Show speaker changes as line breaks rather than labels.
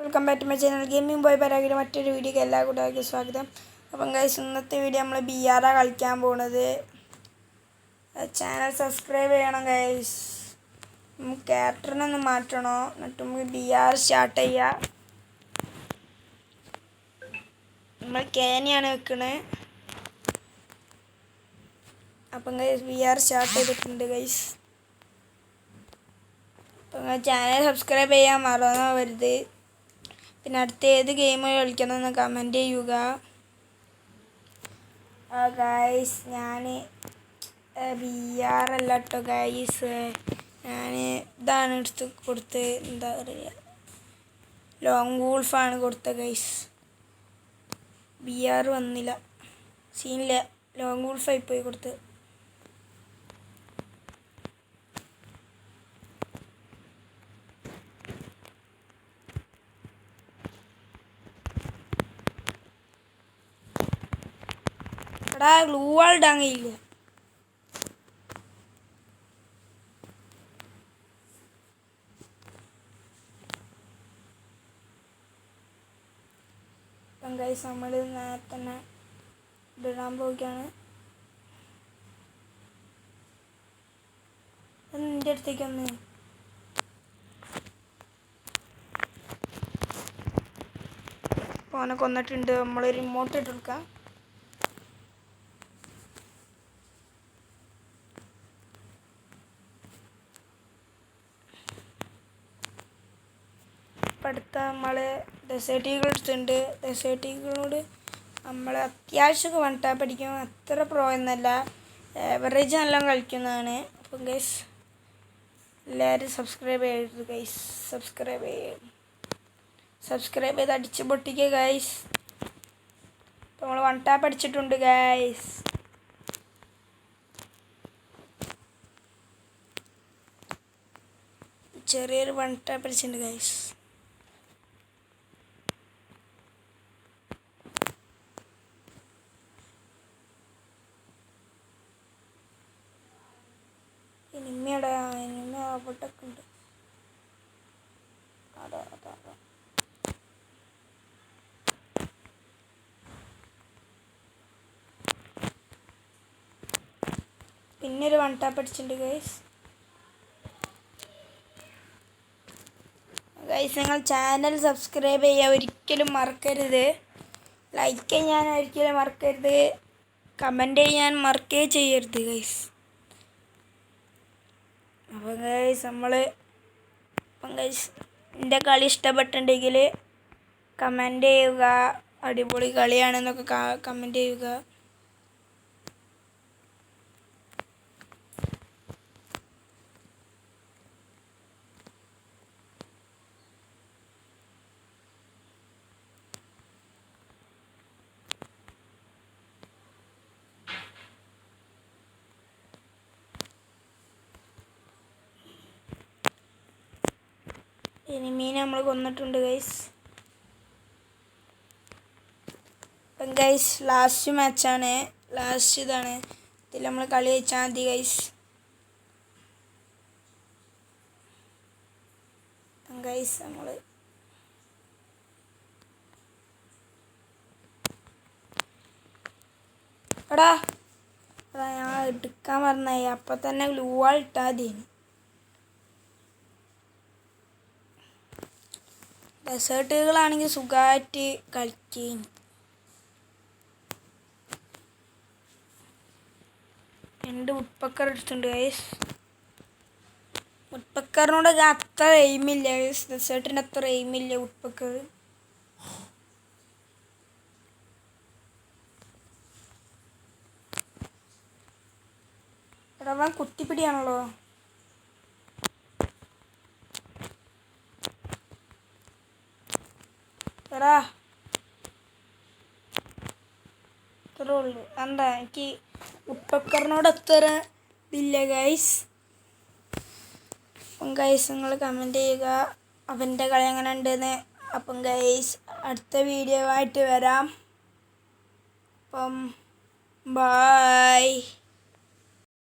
Welcome back to my channel gaming boy പരാഗിൻ്റെ മറ്റൊരു വീഡിയോക്ക് എല്ലാ കൂട്ടുകാർക്കും സ്വാഗതം. അപ്പം ഗൈസ്, ഇന്നത്തെ വീഡിയോ നമ്മൾ BR കളിക്കാൻ പോകുന്നത്. ചാനൽ സബ്സ്ക്രൈബ് ചെയ്യണം ഗൈസ്. നമുക്ക് ക്യാരക്ടറിനൊന്ന് മാറ്റണോ, എന്നിട്ട് നമുക്ക് BR സ്റ്റാർട്ട് ചെയ്യാം. നമ്മൾ കേനിയാണ് വെക്കണേ. അപ്പം ഗൈസ് BR സ്റ്റാർട്ട് ചെയ്തിട്ടുണ്ട് ഗൈസ്. അപ്പം ചാനൽ സബ്സ്ക്രൈബ് ചെയ്യാൻ മറന്നവരുത്. പിന്നെ അടുത്ത ഏത് ഗെയിം കളിക്കണമെന്ന് കമൻറ്റ് ചെയ്യുക. ഗൈസ്, ഞാൻ BR അല്ല കേട്ടോ ഗൈസ്, ഞാൻ ഇതാണ് എടുത്ത് കൊടുത്ത്, എന്താ പറയുക, ലോങ് വൂൾഫാണ് കൊടുത്തത് ഗൈസ്. BR വന്നില്ല, സീനില്ല, ലോങ് വൂൾഫായി പോയി കൊടുത്ത്. എടാ, ഗ്ലൂ വാൾ ഇടാൻ കഴിയില്ല. അപ്പം ഗൈസ്, നമ്മൾ നേരത്തെ തന്നെ ഇടാൻ പോവുകയാണ്. നിൻ്റെ അടുത്തേക്ക് ഒന്ന് ഫോനെ കൊന്നിട്ടുണ്ട്. നമ്മൾ റിമോട്ട് ഇട്ട് കൊടുക്കാം. ഇപ്പം അടുത്ത നമ്മൾ ഡെസേർട്ട് ഈഗിൾ എടുത്തിട്ടുണ്ട്. ഡെസേർട്ട് ഈഗിളിനോട് നമ്മൾ അത്യാവശ്യമൊക്കെ വൺ ടാപ്പ് അടിക്കും. അത്ര പ്രോ എന്നല്ല, ആവറേജ് നല്ല കളിക്കുന്നതാണ്. അപ്പം ഗൈസ്, എല്ലാവരും സബ്സ്ക്രൈബ് ചെയ്യരുത് ഗൈസ്. സബ്സ്ക്രൈബ് ചെയ്ത് അടിച്ച് പൊട്ടിക്കുക ഗൈസ്. അപ്പം നമ്മൾ വൺ ടാപ്പ് അടിച്ചിട്ടുണ്ട് ഗൈസ്. ചെറിയൊരു വൺ ടാപ്പ് അടിച്ചിട്ടുണ്ട് ഗൈസ്. എനിമി അവിടൊക്കെ ഉണ്ട്. അതാ പിന്നെ ഒരു വൺ ടാപ്പ് അടിച്ചിട്ടുണ്ട് ഗൈസ്. നിങ്ങൾ ചാനൽ സബ്സ്ക്രൈബ് ചെയ്യാൻ ഒരിക്കലും മറക്കരുത്. ലൈക്ക് ചെയ്യാൻ ഒരിക്കലും മറക്കരുത്. കമൻറ്റ് ചെയ്യാൻ മറക്കേ ചെയ്യരുത് ഗൈസ്. അപ്പം ഗൈസ്, എൻ്റെ കളി ഇഷ്ടപ്പെട്ടിട്ടുണ്ടെങ്കിൽ കമൻറ്റ് ചെയ്യുക. അടിപൊളി കളിയാണെന്നൊക്കെ കമൻറ്റ് ചെയ്യുക. എനിമീനെ നമ്മൾ കൊന്നിട്ടുണ്ട് ഗൈസ്. അപ്പം ഗൈസ്, ലാസ്റ്റ് മാച്ചാണ്, ലാസ്റ്റ് ഇതാണ്. ഇതിൽ നമ്മൾ കളി ജയിച്ചാൽ മതി ഗൈസ്. ഗൈസ്, നമ്മൾ എടാ ഞാൻ എടുക്കാൻ പറഞ്ഞായി. അപ്പം തന്നെ ഗ്ലൂ വാൾ ഇട്ടാൽ മതി. ഡെസേർട്ടുകളാണെങ്കിൽ സുഖമായിട്ട് കളിക്കുകയും. രണ്ട് വുഡ്പക്കർ എടുത്തിട്ടുണ്ട് ഗൈസ്. വുഡ്പക്കറിനോട് അത്ര എയിമില്ല ഗൈസ്. ഡെസേർട്ടിൻ്റെ അത്ര എയിമില്ല വുഡ്പക്കർ. എടാ, കുത്തിപ്പിടിയാണല്ലോ. എടാ, ഇത്രേ ഉള്ളൂ. എന്താ, എനിക്ക് ഉപ്പക്കറിനോട് അത്ര ഇതില്ല ഗൈസ്. അപ്പം ഗൈസ്, നിങ്ങൾ കമൻറ്റ് ചെയ്യുക അവൻ്റെ കളി എങ്ങനെ ഉണ്ടെന്ന്. അപ്പം ഗൈസ്, അടുത്ത വീഡിയോ ആയിട്ട് വരാം. അപ്പം ബായ്.